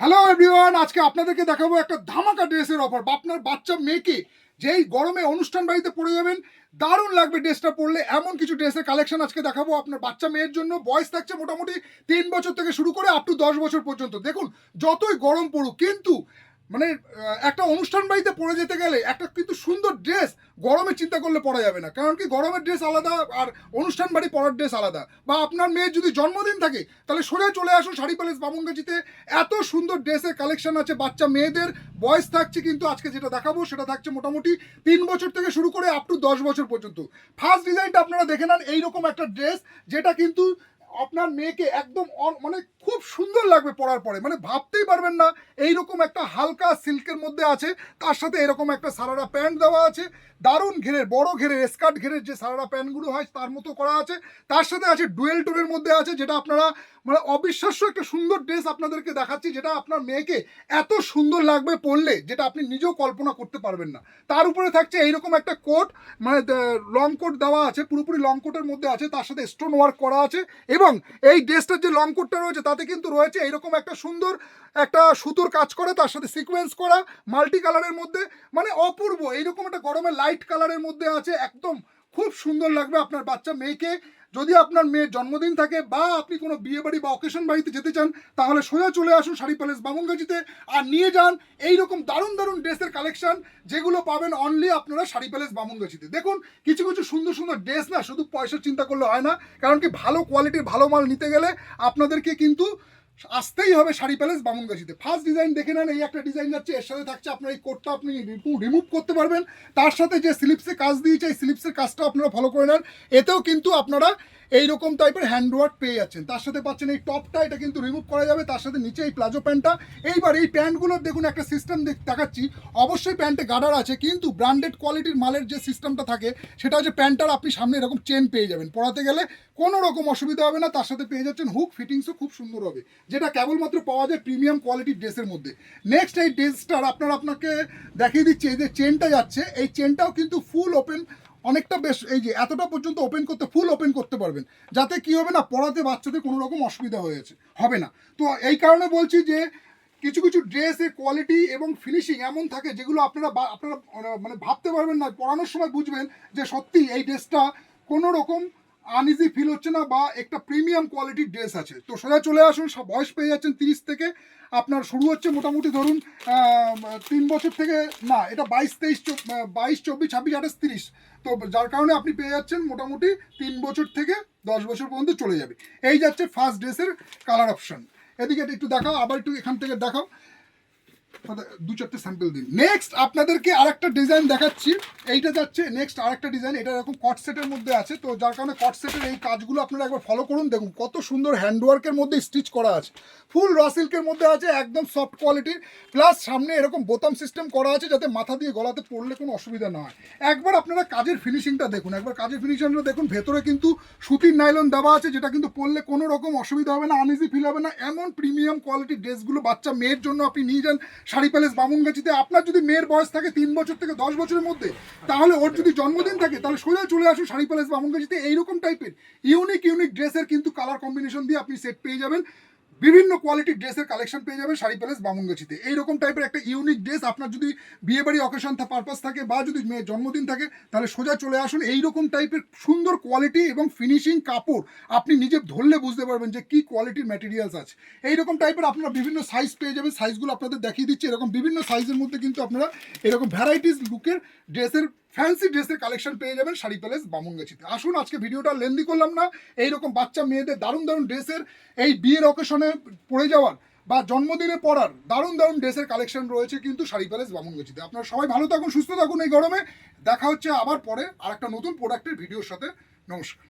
Hello everyone, আজকে আপনাদেরকে দেখাবো একটা ধামাকা ড্রেসের অফার। আপনার বাচ্চা মেয়েকে যেই গরমে অনুষ্ঠান বাড়িতে পরে যাবেন, দারুণ লাগবে ড্রেসটা পরলে, এমন কিছু ড্রেসের কালেকশন আজকে দেখাবো আপনার বাচ্চা মেয়ের জন্য। বয়স থাকছে মোটামুটি 3 বছর থেকে শুরু করে আপ টু 10 বছর পর্যন্ত। দেখুন, যতই গরম পড়ুক কিন্তু মানে একটা অনুষ্ঠান বাড়িতে পরে যেতে গেলে একটা কিন্তু সুন্দর ড্রেস গরমে চিন্তা করলে পরা যাবে না, কারণ কি গরমের ড্রেস আলাদা আর অনুষ্ঠান বাড়ি পরার ড্রেস আলাদা। বা আপনার মেয়ের যদি জন্মদিন থাকে তাহলে সোজা চলে আসুন শাড়ি প্যালেস বামুনগাছিতে। এত সুন্দর ড্রেসের কালেকশন আছে বাচ্চা মেয়েদের। বয়স থাকছে কিন্তু আজকে যেটা দেখাবো সেটা থাকছে মোটামুটি 3 বছর থেকে শুরু করে আপ টু 10 বছর পর্যন্ত। ফার্স্ট ডিজাইনটা আপনারা দেখে নেন, এইরকম একটা ড্রেস যেটা কিন্তু আপনার মেয়েকে একদম মানে খুব সুন্দর লাগবে পরার পরে, মানে ভাবতেই পারবেন না। এইরকম একটা হালকা সিল্কের মধ্যে আছে, তার সাথে এরকম একটা সারারা প্যান্ট দেওয়া আছে, দারুণ ঘেরের বড় ঘেরের স্কার্ট ঘেরের যে সারারা প্যান্টগুলো হয় তার মতো করা আছে। তার সাথে আছে ডুয়েল টোনের মধ্যে আছে, যেটা আপনারা মানে অবিশ্বাস্য একটা সুন্দর ড্রেস আপনাদেরকে দেখাচ্ছি, যেটা আপনার মেয়েকে এত সুন্দর লাগবে পরলে যেটা আপনি নিজেও কল্পনা করতে পারবেন না। তার উপরে থাকছে এইরকম একটা কোট, মানে লং কোট দেওয়া আছে, পুরোপুরি লং কোটের মধ্যে আছে, তার সাথে স্টোন ওয়ার্ক করা আছে। এবং এই ড্রেসটার যে লং কোটটা রয়েছে তাতে কিন্তু রয়েছে এইরকম একটা সুন্দর একটা সুতোর কাজ করে, তার সাথে সিকোয়েন্স করা মাল্টি কালারের মধ্যে, মানে অপূর্ব। এইরকম একটা গরমে লাইট কালারের মধ্যে আছে, একদম খুব সুন্দর লাগবে আপনার বাচ্চা মেয়েকে। যদি আপনার মেয়ের জন্মদিন থাকে বা আপনি কোনো বিয়ে বাড়ি বা অকেশন বাড়িতে যেতে চান, তাহলে সোজা চলে আসুন শাড়ি প্যালেস বামুনগাছিতে আর নিয়ে যান এইরকম দারুণ দারুণ ড্রেসের কালেকশন, যেগুলো পাবেন অনলি আপনারা শাড়ি প্যালেস বামুনগাছিতে। দেখুন, কিছু কিছু সুন্দর সুন্দর ড্রেস না শুধু পয়সার চিন্তা করলে হয় না, কারণ কি ভালো কোয়ালিটির ভালো মাল নিতে গেলে আপনাদেরকে কিন্তু আসতেই হবে শাড়ি প্যালেস বামুনগাছিতে। ফার্স্ট ডিজাইন দেখে নেন, এই একটা ডিজাইন যাচ্ছে, এর সাথে থাকছে আপনার এই কোটটা আপনি রিমুভ করতে পারবেন। তার সাথে যে স্লিপসে কাজ দিয়েছে এই স্লিপসের কাজটা আপনারা ফলো করে নেন, এতেও কিন্তু আপনারা এইরকম টাইপের হ্যান্ডওয়ার্ক পেয়ে যাচ্ছেন। তার সাথে পাচ্ছেন এই টপটা, এটা কিন্তু রিমুভ করা যাবে, তার সাথে নিচে এই প্লাজো প্যান্টটা। এইবার এই প্যান্টগুলোর দেখুন একটা সিস্টেম দেখাচ্ছি। অবশ্যই প্যান্টে গার্ডার আছে, কিন্তু ব্র্যান্ডেড কোয়ালিটির মালের যে সিস্টেমটা থাকে সেটা হচ্ছে প্যান্টটার আপনি সামনে এরকম চেন পেয়ে যাবেন, পরাতে গেলে কোনো রকম অসুবিধা হবে না। তার সাথে পেয়ে যাচ্ছেন হুক, ফিটিংসও খুব সুন্দর হবে, যেটা কেবলমাত্র পাওয়া যায় প্রিমিয়াম কোয়ালিটির ড্রেসের মধ্যে। নেক্সট এই ড্রেসটার আপনাকে দেখিয়ে দিচ্ছি, এই যে চেনটা যাচ্ছে এই চেনটাও কিন্তু ফুল ওপেন, অনেকটা বেশ, এই যে এতটা পর্যন্ত ওপেন করতে, ফুল ওপেন করতে পারবেন, যাতে কি হবে না পরাতে বাচ্চাদের কোনো রকম অসুবিধা হবে না। তো এই কারণে বলছি যে কিছু কিছু ড্রেসের কোয়ালিটি এবং ফিনিশিং এমন থাকে যেগুলো আপনারা মানে ভাবতে পারবেন না, পরানোর সময় বুঝবেন যে সত্যি এই ড্রেসটা কোনো রকম আনইজি ফিল হচ্ছে না বা একটা প্রিমিয়াম কোয়ালিটির ড্রেস আছে। তো সোজা চলে আসুন, বয়স পেয়ে যাচ্ছেন 30 থেকে, আপনার শুরু হচ্ছে মোটামুটি ধরুন 3 বছর থেকে, না এটা 22, 23, 22, 24, 26, 28, 30। তো যার কারণে আপনি পেয়ে যাচ্ছেন মোটামুটি 3 বছর থেকে 10 বছর পর্যন্ত চলে যাবে। এই যাচ্ছে ফার্স্ট ড্রেসের কালার অপশন। এদিকে একটু দেখাও, আবার একটু এখান থেকে দেখাও, 2-4টে স্যাম্পল দিন। নেক্সট আপনাদেরকে আরেকটা ডিজাইন দেখাচ্ছি, এইটা যাচ্ছে নেক্সট আরেকটা ডিজাইন, এটা এরকম কট সেটের মধ্যে আছে। তো যার কারণে কট সেটের এই কাজগুলো আপনারা একবার ফলো করুন, দেখুন কত সুন্দর হ্যান্ডওয়ার্কের মধ্যে স্টিচ করা আছে, ফুল র সিল্কের মধ্যে আছে, একদম সফট কোয়ালিটির। প্লাস সামনে এরকম বোতাম সিস্টেম করা আছে, যাতে মাথা দিয়ে গলাতে পড়লে কোনো অসুবিধা না হয়। একবার আপনারা কাজের ফিনিশিংটা দেখুন, একবার কাজের ফিনিশিংটা দেখুন। ভেতরে কিন্তু সুতির নাইলন দেওয়া আছে, যেটা কিন্তু পরলে কোনো রকম অসুবিধা হবে না, আনইজি ফিল হবে না। এমন প্রিমিয়াম কোয়ালিটির ড্রেসগুলো বাচ্চা মেয়ের জন্য আপনি নিয়ে যান শাড়ি প্যালেস বামুনগাছিতে। আপনার যদি মেয়ের বয়স থাকে 3 বছর থেকে 10 বছরের মধ্যে, তাহলে ওর যদি জন্মদিন থাকে তাহলে সোজা চলে আসুন শাড়ি প্যালেস বামুনগাছিতে। এইরকম টাইপের ইউনিক ইউনিক ড্রেসের কিন্তু কালার কম্বিনেশন দিয়ে আপনি সেট পেয়ে যাবেন, বিভিন্ন কোয়ালিটির ড্রেসের কালেকশন পেয়ে যাবেন শাড়ি প্যালেস বামুনগাছিতে। এইরকম টাইপের একটা ইউনিক ড্রেস আপনার যদি বিয়ে বাড়ি অকেশন পারপাস থাকে বা যদি মেয়ের জন্মদিন থাকে, তাহলে সোজা চলে আসুন। এইরকম টাইপের সুন্দর কোয়ালিটি এবং ফিনিশিং কাপড় আপনি নিজে ধরলে বুঝতে পারবেন যে কি কোয়ালিটির ম্যাটেরিয়ালস আছে। এইরকম টাইপের আপনারা বিভিন্ন সাইজ পেয়ে যাবেন, সাইজগুলো আপনাদের দেখিয়ে দিচ্ছি। এরকম বিভিন্ন সাইজের মধ্যে কিন্তু আপনারা এরকম ভ্যারাইটিস লুকের ড্রেসের, ফ্যান্সি ড্রেসের কালেকশন পেয়ে যাবেন শাড়ি প্যালেস বামুনগাছিতে। আসুন, আজকে ভিডিওটা লেন্দি করলাম না, এইরকম বাচ্চা মেয়েদের দারুণ দারুণ ড্রেসের, এই বিয়ের অকেশনে পরে যাওয়ার বা জন্মদিনে পরার দারুণ দারুণ ড্রেসের কালেকশন রয়েছে কিন্তু শাড়ি প্যালেস বামুনগাছিতে। আপনারা সবাই ভালো থাকুন, সুস্থ থাকুন এই গরমে। দেখা হচ্ছে আবার পরে আর একটা নতুন প্রোডাক্টের ভিডিওর সাথে। নমস্কার।